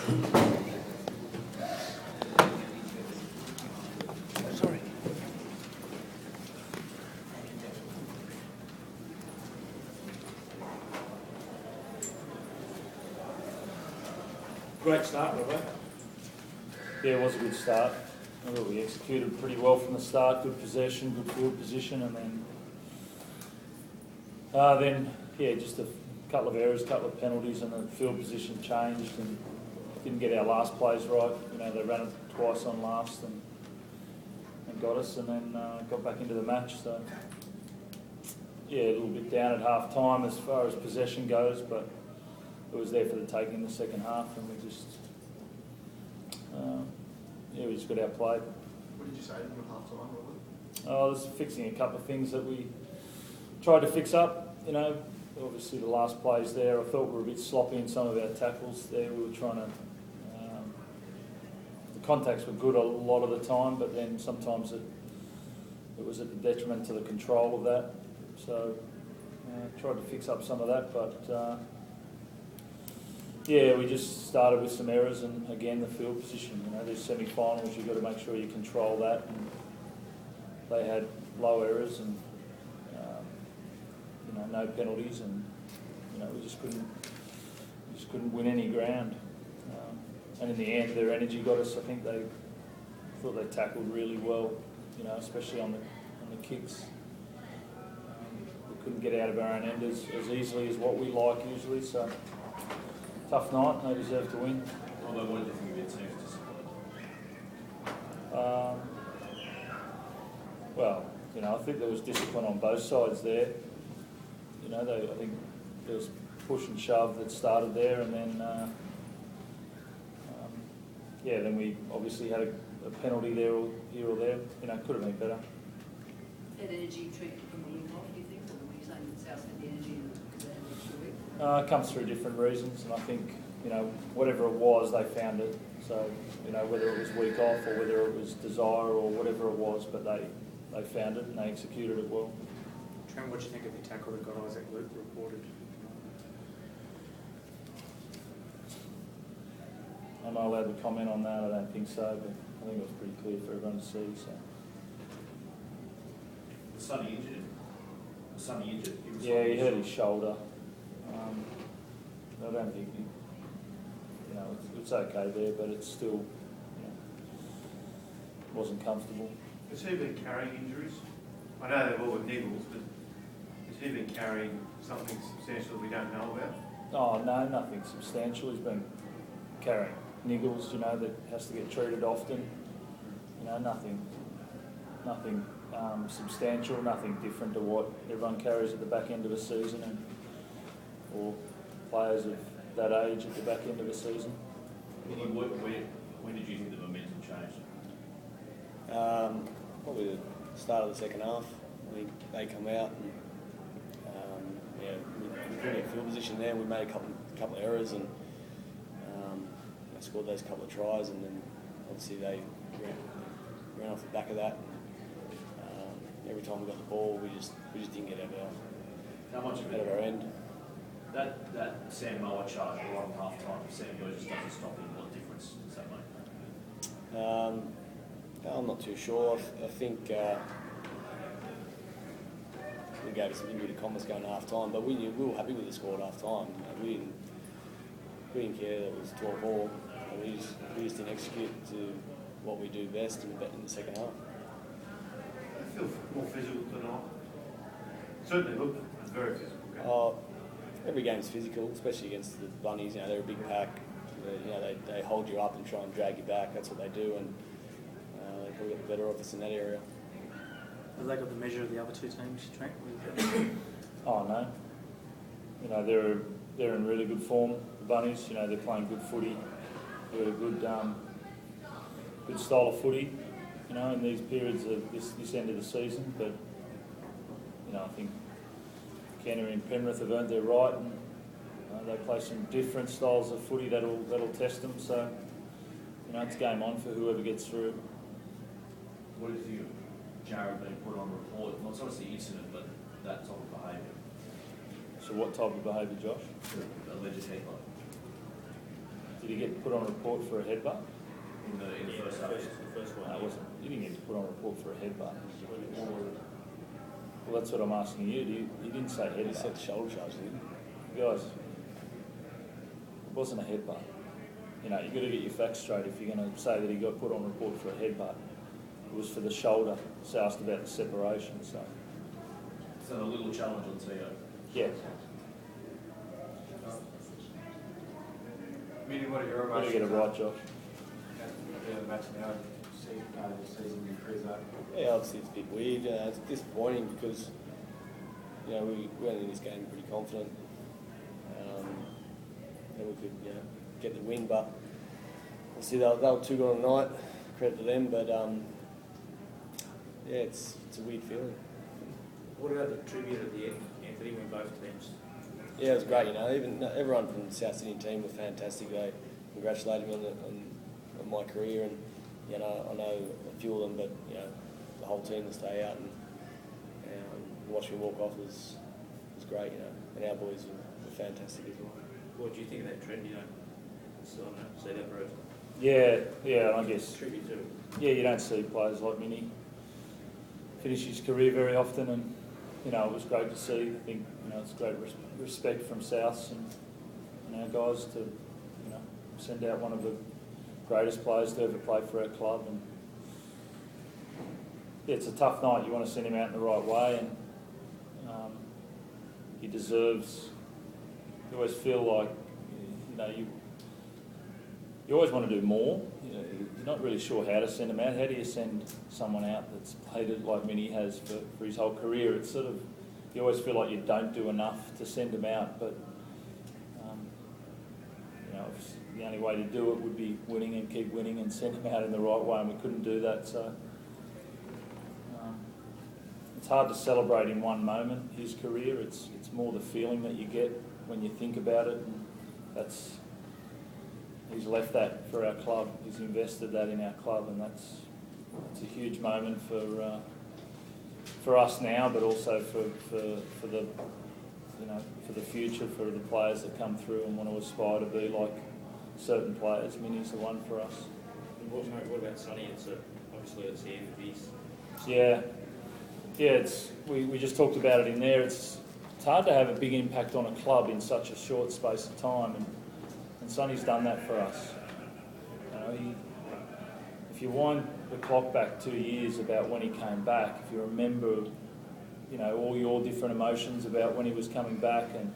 Sorry. Great start, Robert. Yeah, it was a good start. I thought we executed pretty well from the start. Good possession, good field position, and then just a couple of errors, a couple of penalties, and the field position changed and didn't get our last plays right. You know, they ran it twice on last and got us, and then got back into the match. So yeah, a little bit down at half time as far as possession goes, but it was there for the taking in the second half, and we just got outplayed. What did you say to them at half time, Robert? I was fixing a couple of things that we tried to fix up. You know, obviously the last plays there, I thought we were a bit sloppy in some of our tackles there. We were trying to. The contacts were good a lot of the time, but then sometimes it was at the detriment to the control of that. So tried to fix up some of that, but. Yeah, we just started with some errors, and again the field position. You know, these semi-finals, you've got to make sure you control that. And they had low errors and no penalties, and we just couldn't win any ground. And in the end, their energy got us. I think they thought they tackled really well. You know, especially on the kicks. We couldn't get out of our own end as easily as what we like usually. So. Tough night, they deserve to win. Although, what did you think of your team's discipline? Well, I think there was discipline on both sides there. I think there was push and shove that started there, and then, then we obviously had a penalty there or here or there. Could have been better. That energy treated from the league off, do you think, or were you saying that South had the energy because they had an extra week? It comes through different reasons, and I think, whatever it was, they found it. So, whether it was week off or whether it was desire or whatever it was, but they found it and they executed it well. Trent, what do you think of the tackle that got Isaac Luke reported? I'm not allowed to comment on that, I don't think so, but I think it was pretty clear for everyone to see. So. Was Sonny injured? Yeah, he hurt his shoulder. I don't think it's okay there, but it's still wasn't comfortable. Has he been carrying injuries? I know they've all got niggles, but has he been carrying something substantial we don't know about? Oh no, nothing substantial. He's been carrying niggles, that has to get treated often. Nothing substantial, nothing different to what everyone carries at the back end of a season, or players of that age at the back end of a season. When did you think the momentum changed? Probably the start of the second half. I think they come out and we put in a field position there. We made a couple of errors and they scored those couple of tries, and then obviously they ran off the back of that. And, every time we got the ball, we just didn't get out of our end. That Sam Moa charge right at half time, Sam Moa just doesn't stop him. What difference does that make? I'm not too sure. I think we gave us some injury comments going to half time, but we were happy with the score at half time. We didn't care that it was 12-all. We just didn't execute to what we do best in the second half. I feel more physical tonight. Certainly looked very physical. Every game's physical, especially against the Bunnies. They're a big pack. They hold you up and try and drag you back. That's what they do, and they probably got the better of us in that area. Have they got the measure of the other two teams, Trent? Oh no. They're in really good form. The Bunnies, they're playing good footy. They've got a good style of footy, in these periods of this end of the season. But I think Canterbury and Penrith have earned their right, and they play some different styles of footy that'll test them. So it's game on for whoever gets through. What do you think of Jared being put on report? Not so much the incident, but that type of behaviour. So what type of behaviour, Josh? Alleged headbutt. Did he get put on report for a headbutt? In the first half. The first one. No, it wasn't. He didn't get put on report for a headbutt. Well, that's what I'm asking you. You didn't say He headbutt. said shoulder charge, didn't Guys, it wasn't a headbutt. You know, you've got to get your facts straight if you're going to say that he got put on report for a headbutt. It was for the shoulder. So asked about the separation, so. So a little challenge on Tio. Yeah. Mini, what are your Got to get it right, Josh. Yeah, the match now, season increase that. he? Yeah, obviously it's a bit weird. It's disappointing because, you know, we went into this game pretty confident. And we could, you know, get the win, but obviously they were too good on the night. Credit to them, but yeah, it's a weird feeling. What about the tribute at the end, Anthony, when both teams? Yeah, it was great. You know, even everyone from the South Sydney team was fantastic. They congratulated me on my career, and you know, I know a few of them, but you know, the whole team to stay out and watch me walk off was great. You know, and our boys were fantastic as well. What do you think of that trend? You don't still don't see that, Bruce? Yeah, I guess. Tribute to. Yeah, you don't see players like Mini finish his career very often, and you know, it was great to see. I think, you know, it's great respect from Souths and our guys to, you know, send out one of the greatest players to ever play for our club. And yeah, it's a tough night. You want to send him out in the right way, and he deserves. You always feel like, you know, you always want to do more. You know, you're not really sure how to send him out. How do you send someone out that's played it like Mini has for his whole career? It's sort of, you always feel like you don't do enough to send him out, but you know, the only way to do it would be winning and keep winning and send him out in the right way, and we couldn't do that. So it's hard to celebrate in one moment his career. It's more the feeling that you get when you think about it, and he's left that for our club. He's invested that in our club, and it's a huge moment for us now, but also for the, you know, for the future, for the players that come through and want to aspire to be like certain players. Mini's the one for us. And what about Sonny? Obviously it's the end of his. Yeah. We just talked about it in there. It's hard to have a big impact on a club in such a short space of time, and Sonny's done that for us. You know, if you wind the clock back 2 years about when he came back, if you remember, you know, all your different emotions about when he was coming back, and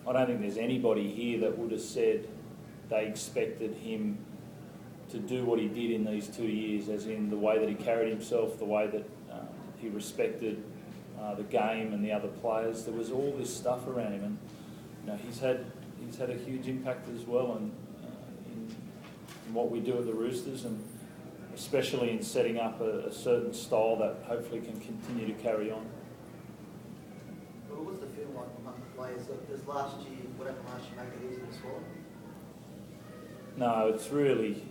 I don't think there's anybody here that would have said they expected him to do what he did in these 2 years, as in the way that he carried himself, the way that he respected the game and the other players. There was all this stuff around him, and you know, he's had a huge impact as well in what we do at the Roosters, and especially in setting up a certain style that hopefully can continue to carry on. Well, what's the feel like among the players? Does last year, what happened last year, make it easy to swallow? No, it's really,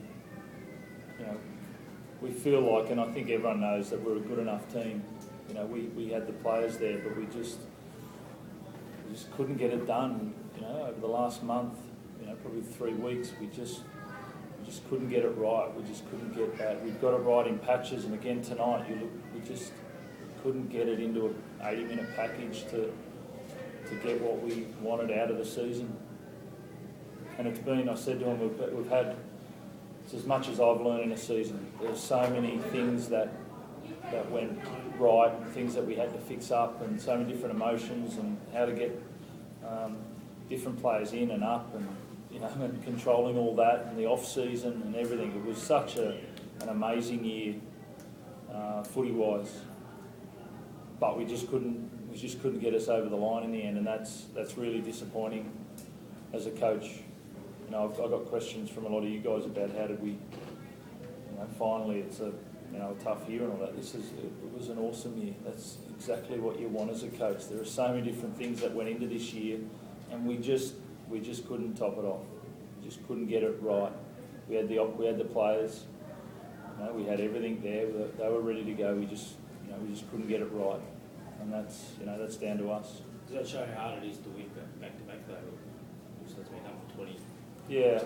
you know, we feel like, and I think everyone knows that we're a good enough team. You know, we had the players there, but we just couldn't get it done. You know, over the last month, you know, probably 3 weeks, we just couldn't get it right. We just couldn't get that. We've got it right in patches, and again tonight, we just couldn't get it into an 80-minute package to get what we wanted out of the season. And it's been, I said to him, we've had, it's as much as I've learned in a season. There's so many things that went right, things that we had to fix up, and so many different emotions, and how to get different players in and up, and you know, and controlling all that, and the off season and everything. It was such an amazing year, footy-wise, but we just couldn't get us over the line in the end, and that's really disappointing as a coach. You know, I've got questions from a lot of you guys about how did we, you know, finally it's a tough year and all that. It was an awesome year. That's exactly what you want as a coach. There are so many different things that went into this year, and we just couldn't top it off. We just couldn't get it right. We had the players. You know, we had everything there. They were ready to go. We just couldn't get it right, and that's down to us. Does that show how hard it is to win back to back though? so it's been up for 20. Yeah,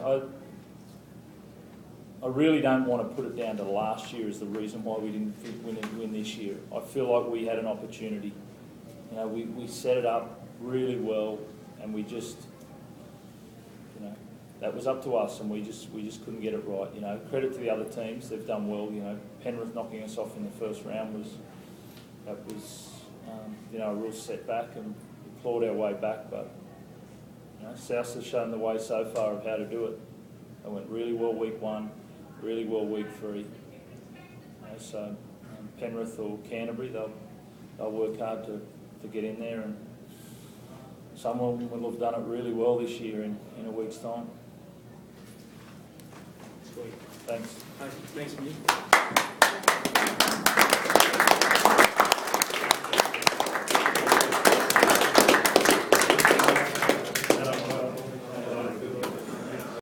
I really don't want to put it down to last year as the reason why we didn't win this year. I feel like we had an opportunity. You know, we set it up really well, and we just, you know, that was up to us, and we just couldn't get it right. You know, credit to the other teams; they've done well. You know, Penrith knocking us off in the first round was you know, a real setback, and we clawed our way back. But you know, South has shown the way so far of how to do it. They went really well week 1, really well week 3. You know, so Penrith or Canterbury, they'll work hard to get in there, and someone will have done it really well this year in a week's time. Sweet. Thanks. Thanks, Mick.